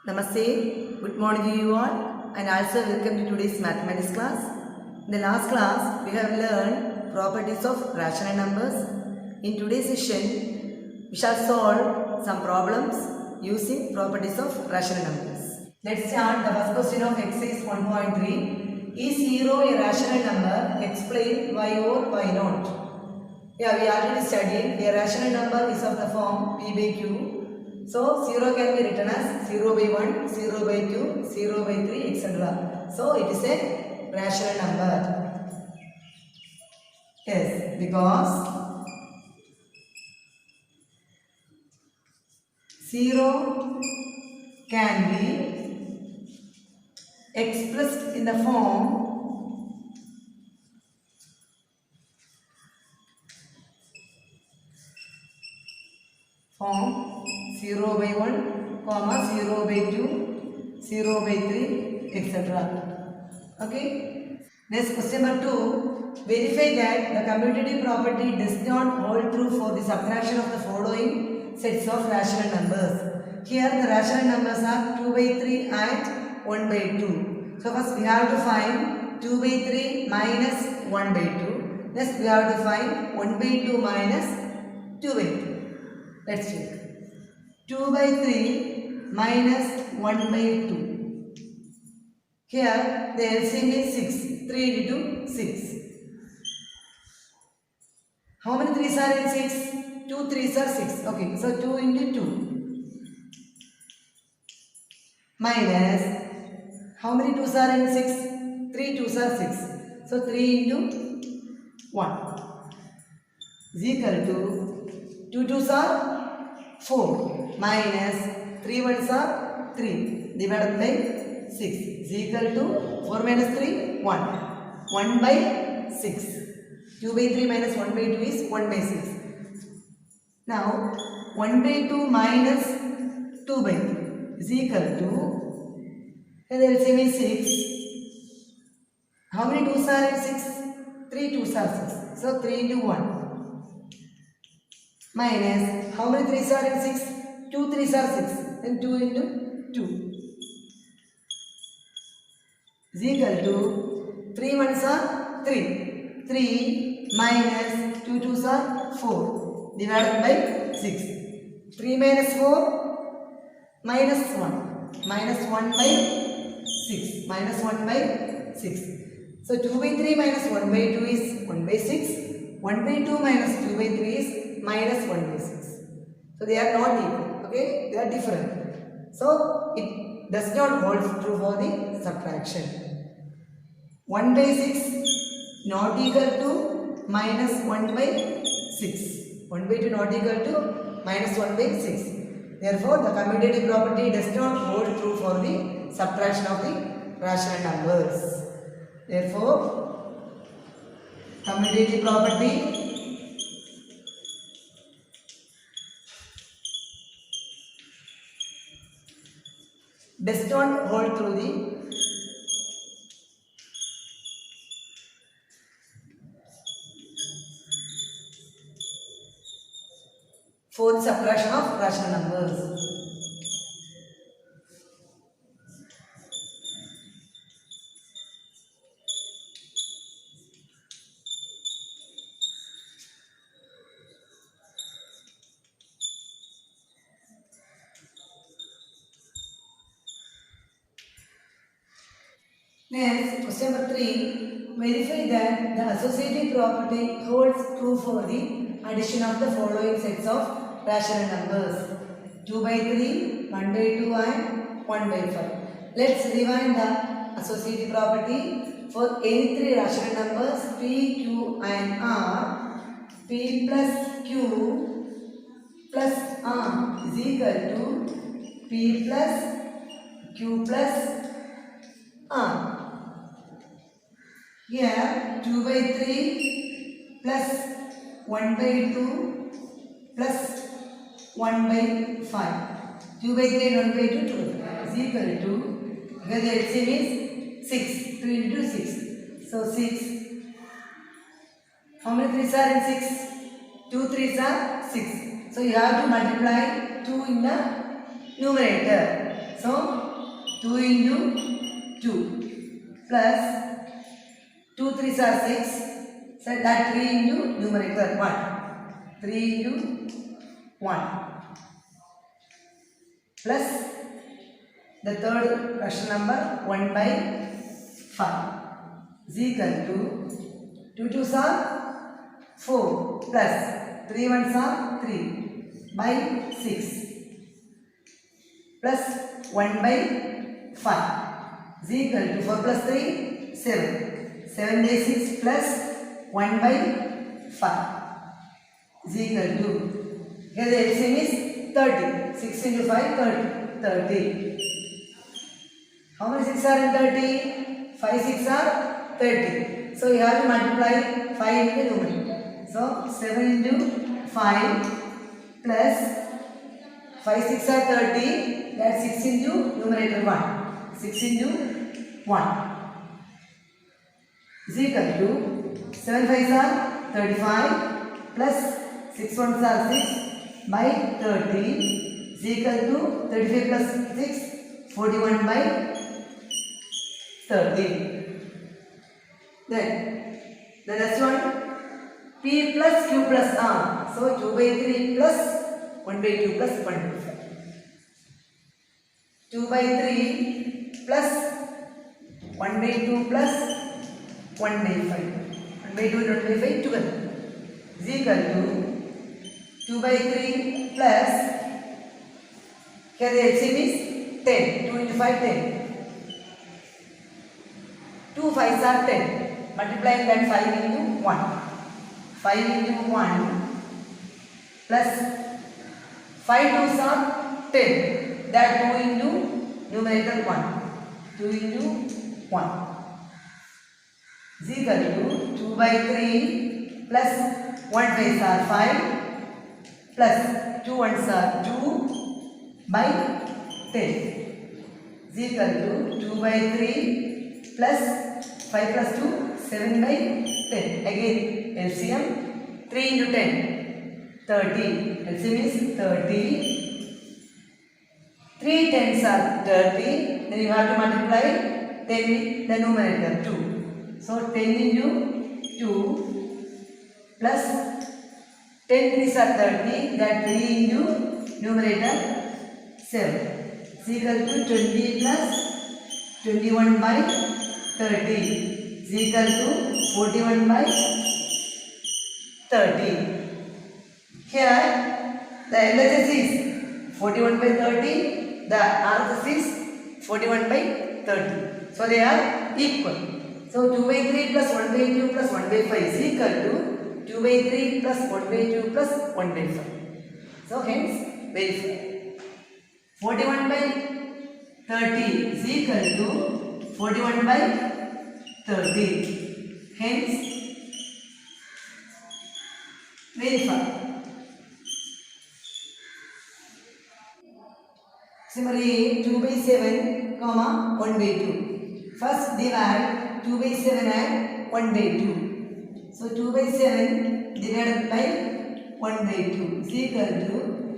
Namaste, good morning to you all and also welcome to today's mathematics class. In the last class, we have learned properties of rational numbers. In today's session, we shall solve some problems using properties of rational numbers. Let's start the first question of exercise 1.3. Is 0 a rational number? Explain why or why not. Yeah, we already studied a rational number is of the form P by Q. So 0 can be written as 0 by 1, 0 by 2, 0 by 3, etc. So it is a rational number. Yes, because 0 can be expressed in the form 0 by 1, 0 by 2, 0 by 3, etc. Okay. Next question number 2. Verify that the commutative property does not hold true for the subtraction of the following sets of rational numbers. Here the rational numbers are 2 by 3 and 1 by 2. So first we have to find 2 by 3 minus 1 by 2. Next we have to find 1 by 2 minus 2 by 3. Let's check. 2 by 3 minus 1 by 2. Here the LCM is 6. 3 into 6. How many 3s are in 6? 2 3s are 6. Okay, so 2 into 2. Minus, how many 2s are in 6? 3 2s are 6. So 3 into 1 is equal to 2 2s are 4 minus 3 1s are 3 divided by 6 is equal to 4 minus 3 1 1 by 6. 2 by 3 minus 1 by 2 is 1 by 6. Now 1 by 2 minus 2 by 3 is equal to, and the LCM is 6. How many 2s are in 6? 3 2s are 6. So 3 into 1 minus, how many 3s are in 6? 2 3s are 6. Then 2 into 2 is equal to 3 1s are 3. 3 minus 2 2s are 4 divided by 6. 3 minus 4 minus 1. Minus 1 by 6. Minus 1 by 6. So 2 by 3 minus 1 by 2 is 1 by 6. 1 by 2 minus 2 by 3 is minus 1 by 6. So they are not equal. Okay? They are different. So it does not hold true for the subtraction. 1 by 6 not equal to minus 1 by 6. 1 by 2 not equal to minus 1 by 6. Therefore, the commutative property does not hold true for the subtraction of the rational numbers. Therefore, commutative property does not hold through the for the subtraction of rational numbers. Next, question number 3. Verify that the associative property holds true for the addition of the following sets of rational numbers. 2 by 3, 1 by 2 and 1 by 5. Let's rewind the associative property for any three rational numbers P, Q and R. P plus Q plus R is equal to P plus Q plus R. Here 2 by 3 plus 1 by 2 plus 1 by 5. 2 by 3 and 1 by 2 is equal to, because the LCM is 6. 2 into 6. So 6. How many 3s are in 6? 2 3s are 6. So you have to multiply 2 in the numerator. So 2 into 2 plus 2 3s are 6. So that 3 into numerator 1. 3 into 1 plus the third fraction number 1 by 5 is equal to 2 2s are 4 plus 3 1s are 3 by 6 plus 1 by 5 is equal to 4 plus 3 7. 7 by 6 plus 1 by 5 is equal to, here the LCM is 30. 6 into 5 30. How many 6 are in 30? 5 6 are 30. So you have to multiply 5 into numerator. So 7 into 5 plus 5 6 are 30. That's 6 into numerator 1. 6 into 1 is equal to 7 5s are 35 plus 6 1s are 6 by 30 is equal to 35 plus 6 41 by 30. Then the next one P plus Q plus R. So 2 by 3 plus 1 by 2 plus 1 by 5. 2 by 3 plus 1 by 2 plus 1 by 5. 1 by 2 and 1 by 5 together is equal to 2 by 3 plus, here the LCM is 10. 2 into 5 10. 2 5s are 10. Multiplying that 5 into 1. 5 into 1 plus 5 2s are 10. That 2 into numerator 1. 2 into 1 is equal to 2 by 3 plus 1 5s are 5 plus 2 1s are 2 by 10 is equal to 2 by 3 plus 5 plus 2 7 by 10. Again LCM 3 into 10 30. LCM is 30. 3 10s are 30. Then you have to multiply 10 with the numerator 2. So 10 into 2 plus 10 3s are 30. That 3 into numerator 7 is equal to 20 plus 21 by 30 is equal to 41 by 30. Here the LHS is 41 by 30, the RHS is 41 by 30. So they are equal. So 2 by 3 plus 1 by 2 plus 1 by 5 is equal to 2 by 3 plus 1 by 2 plus 1 by 5. So hence verify. 41 by 30 is equal to 41 by 30. Hence verify. Similarly 2 by 7 comma 1 by 2. First divide 2 by 7 and 1 by 2. So 2 by 7 divided by 1 by 2 is equal to,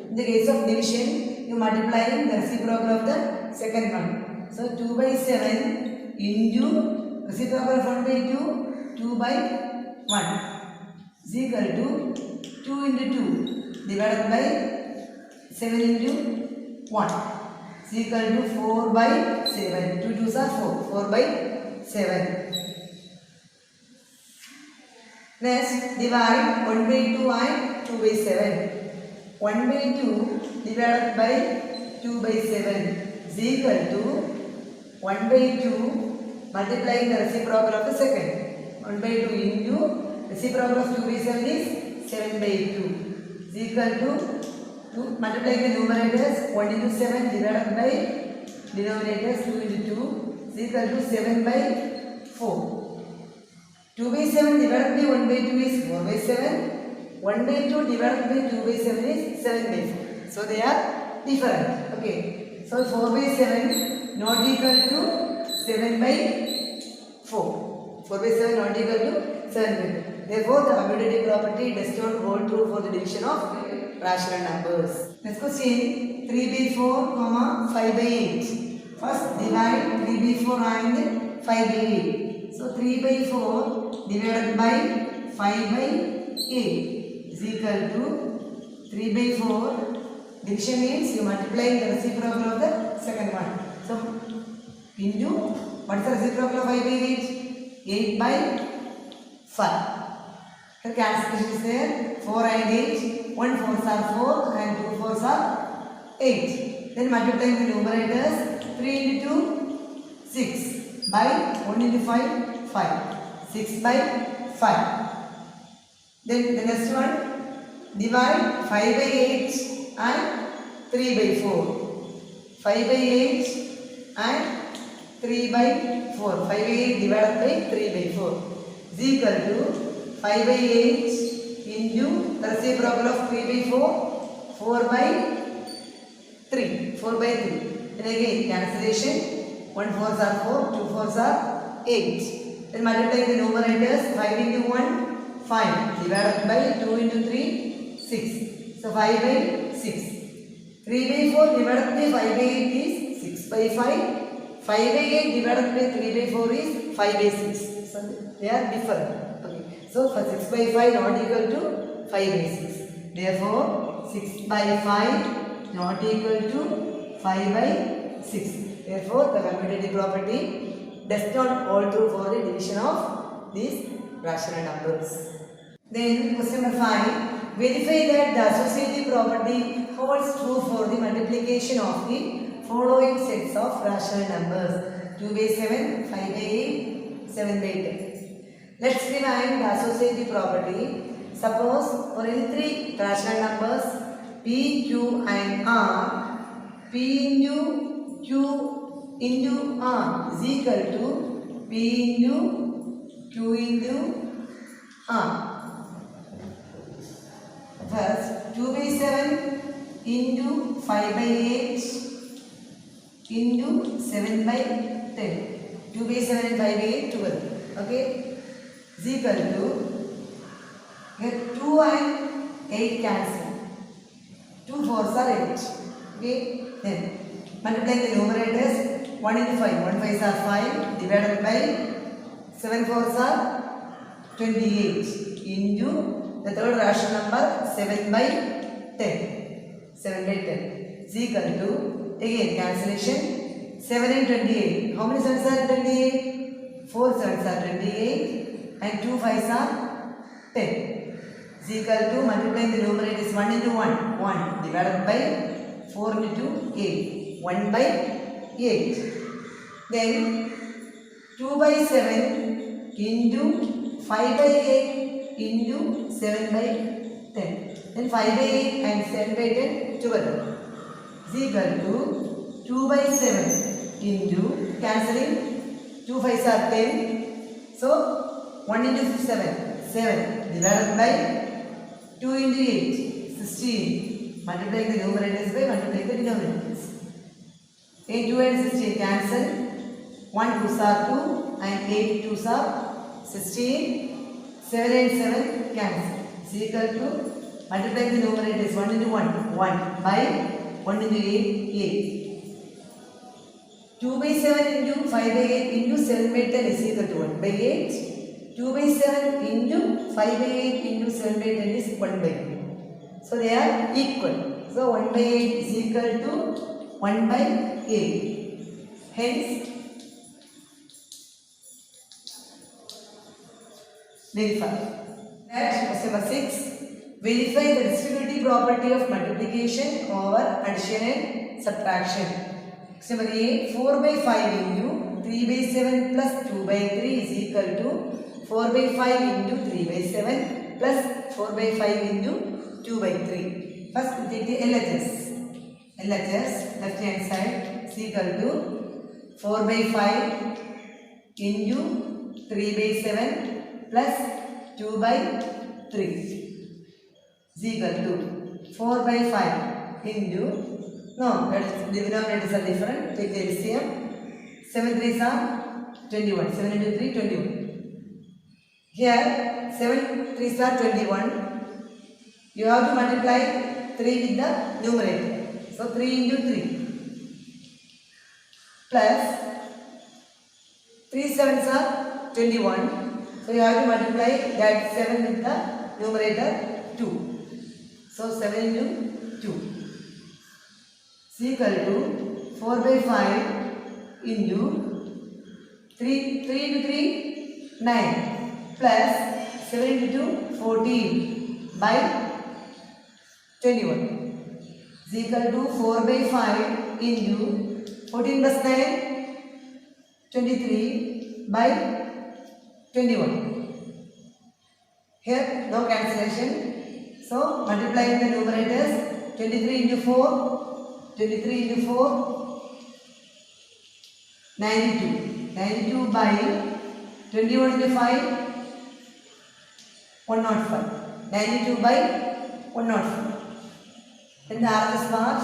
in the case of division, you multiplying the reciprocal of the second one. So 2 by 7 into reciprocal of 1 by 2, 2 by 1 is equal to 2 into 2 divided by 7 into 1 is equal to 4 by 7. 2 2s are 4. 4 by 7. Next, divide 1 by 2 and 2 by 7. 1 by 2 divided by 2 by 7 is equal to 1 by 2 multiplying the reciprocal of the second. 1 by 2 into reciprocal of 2 by 7 is 7 by 2 is equal to multiplying the numerators 1 into 7 divided by denominators 2 into 2 is equal to 7 by 4. 2 by 7 divided by 1 by 2 is 4 by 7. 1 by 2 divided by 2 by 7 is 7 by 4. So they are different. Okay. So 4 by 7 not equal to 7 by 4. 4 by 7 not equal to 7 by 4. Therefore, the commutative property does not hold true for the division of rational numbers. Next question, 3 by 4, 5 by 8. First divide 3 by 4 and 5 by 8. So 3 by 4 divided by 5 by 8 is equal to 3 by 4. Division means you multiply the reciprocal of the second one. So into what is the reciprocal of 5 by 8? 8 by 5. The cancellation is there. 4 and 8. 1 4s are 4 and 2 4s are 8. Then multiplying the numerators. 3 into 2, 6 by 1 into 5, 5. 6 by 5. Then the next one, divide 5 by 8 and 3 by 4. 5 by 8 and 3 by 4. 5 by 8 divided by 3 by 4 is equal to 5 by 8 into the reciprocal of 3 by 4, 4 by 3. 4 by 3. Then again cancellation, 1 4s are 4, 2 4s are 8. Then multiply the numerators, 5 into 1, 5 divided by 2 into 3, 6. So 5 by 6. 3 by 4 divided by 5 by 8 is 6 by 5. 5 by 8 divided by 3 by 4 is 5 by 6. So they are different. Okay. So for 6 by 5 not equal to 5 by 6. Therefore 6 by 5 not equal to 5 by 6. Therefore the commutative property does not hold true for the division of these rational numbers. Then question number 5. Verify that the associative property holds true for the multiplication of the following sets of rational numbers: 2 by 7, 5 by 8, 7 by 10. Let's remind the associative property. Suppose for any three rational numbers p, q and r, p into q into r is equal to p into q into r. First 2 by 7 into 5 by 8 into 7 by 10. 2 by 7 and 5 by 8 together. Okay. Is equal to, here 2 and 8 cancel. 2 4s are 8. Okay. Then multiplying the numerators, 1 into 5. 1 5s are 5 divided by 7 4s are 28 into the third rational number 7 by 10. 7 by 10 is equal to, again cancellation, 7 and 28. How many 7s are 28? 4 7s are 28 and 2 5s are 10. Is equal to, multiplying the numerators, 1 into 1, 1 divided by 4 into 8, 1 by 8. Then 2 by 7 into 5 by 8 into 7 by 10. Then 5 by 8 and 7 by 10 together is equal to 2 by 7 into, cancelling, 2 5s are 10. So 1 into 7, 7 divided by 2 into 8, 16. Multiplying the numerators by multiplying the denominators. 8 2 and 16 cancel. 1 2s are 2 and 8 2s are 16. 7 and 7 cancel. Is equal to, multiplying the numerators, 1 into 1, 1 by 1 into 8, 8. 2 by 7 into 5 by 8 into 7 by 10 is equal to 1 by 8. 2 by 7 into 5 by 8 into 7 by 10 is 1 by 8. So they are equal. So 1 by 8 is equal to 1 by 8. Hence, verify. Next, question number 6. Verify the distributive property of multiplication over addition and subtraction. Question number 8. 4 by 5 into 3 by 7 plus 2 by 3 is equal to 4 by 5 into 3 by 7 plus 4 by 5 into 2 by 3. First we take the LHS. LHS, left hand side, is equal to 4 by 5 into 3 by 7 plus 2 by 3 is equal to 4 by 5 into, no, the denominators are different, take the LCM. 7 3s are 21, 7 into 3, 21. Here, 7 3s are 21. You have to multiply 3 with the numerator. So 3 into 3. plus 3 sevens are 21. So you have to multiply that 7 with the numerator 2. So 7 into 2 is equal to 4 by 5 into 3 into 3 9 plus 7 into 2 14 by 21 is equal to 4 by 5 into 14 plus 9 23 by 21. Here no cancellation. So multiplying the numerators 23 into 4 23 into 4 92 by 21 into 5 105 92 by 105. Then the RHS part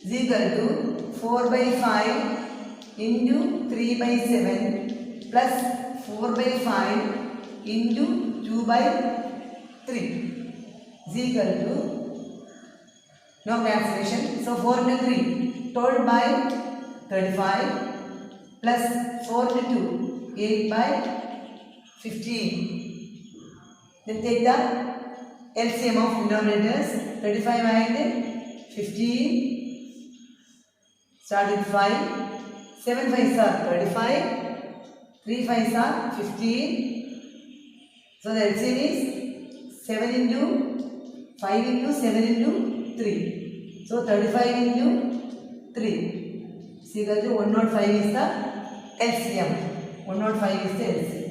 is equal to 4 by 5 into 3 by 7 plus 4 by 5 into 2 by 3 is equal to no cancellation. So 4 into 3 12 by 35 plus 4 into 2 8 by 15. Then take the LCM of denominators 35 and 15. Start with 5. 7 5s are 35. 3 5s are 15. So the LCM is 7 into 5 into 7 into 3. So 35 into 3 is equal to 105 is the LCM. 105 is the LCM.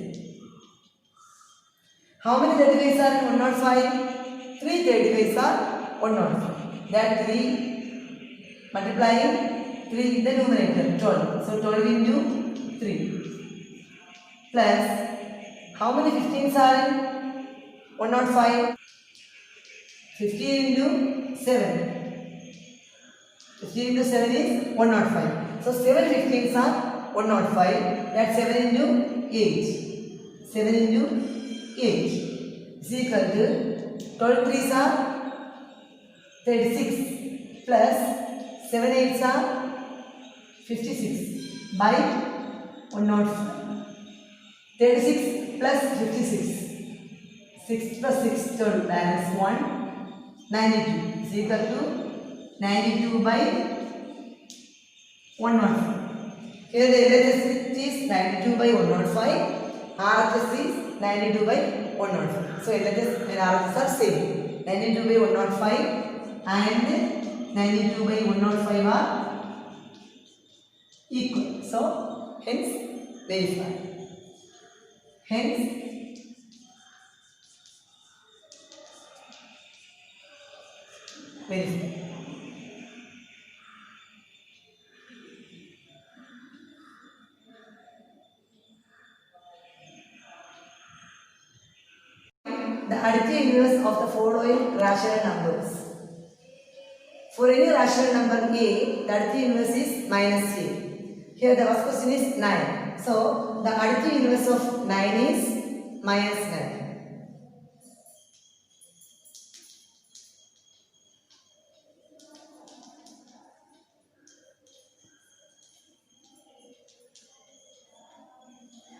How many 35s are in 105? 3 35s are 105. That 3 multiplying 3 with the numerator 12. So 12 into 3 plus how many 15s are in 105? 15 into 7. 15 into 7 is 105. So 7 15s are 105. That's 7 into 8. 7 into 8 is equal to 12 3s are 36 plus 7 8s are 56 by 105. 36 plus 56. 6 plus 6 12 balance 1. 92 is equal to 92 by 105. Here the LHS is 92 by 105. RHS is 92 by 105. So LHS and RHS are same. 92 by 105 and 92 by 105 are equal. So hence verify. Hence verify. The additive inverse of the following rational numbers. For any rational number A, the additive inverse is minus A. Here the first question is 9. So the additive inverse of 9 is minus 9.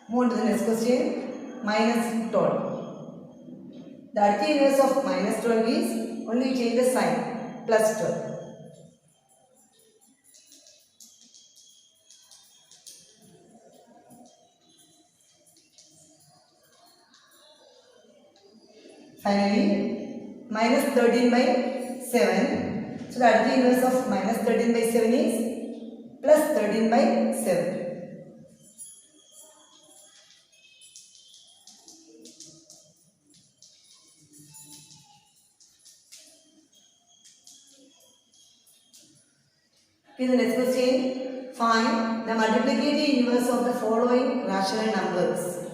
Move on to the next question. Minus 12. The additive inverse of minus 12 is only change the sign, plus 12. Finally, minus 13 by 7. So the additive inverse of minus 13 by 7 is plus 13 by 7. Okay, the next question. Find the multiplicative inverse of the following rational numbers.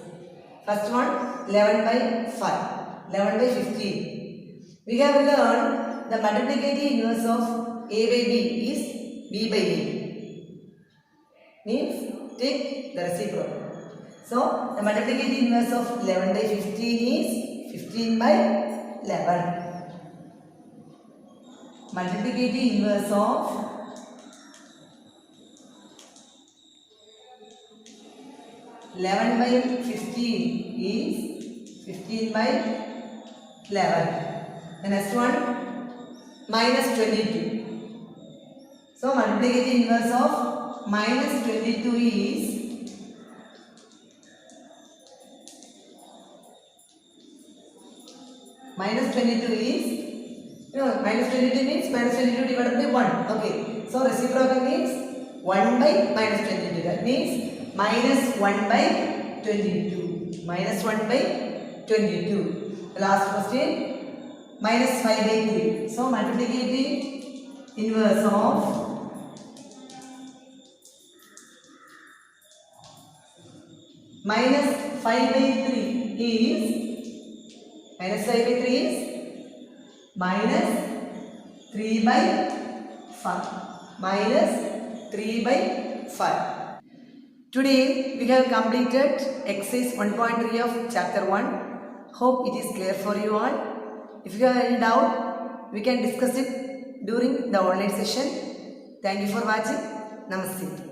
First one, 11 by 5. 11 by 15. We have learned the multiplicative inverse of A by B is B by A. Means take the reciprocal. So the multiplicative inverse of 11 by 15 is 15 by 11. Multiplicative inverse of 11 by 15 is 15 by 11. The next one, minus 22. So multiplicative inverse of minus 22 is minus 22 means minus 22 divided by 1. Okay. So reciprocal means 1 by minus 22. That means minus 1 by 22. Minus 1 by 22. The last question, minus 5 by 3. So multiplicative inverse of minus 5 by 3 is minus 3 by 5. Minus 3 by 5. Today we have completed exercise 1.3 of chapter 1. Hope it is clear for you all. If you have any doubt, we can discuss it during the online session. Thank you for watching. Namaste.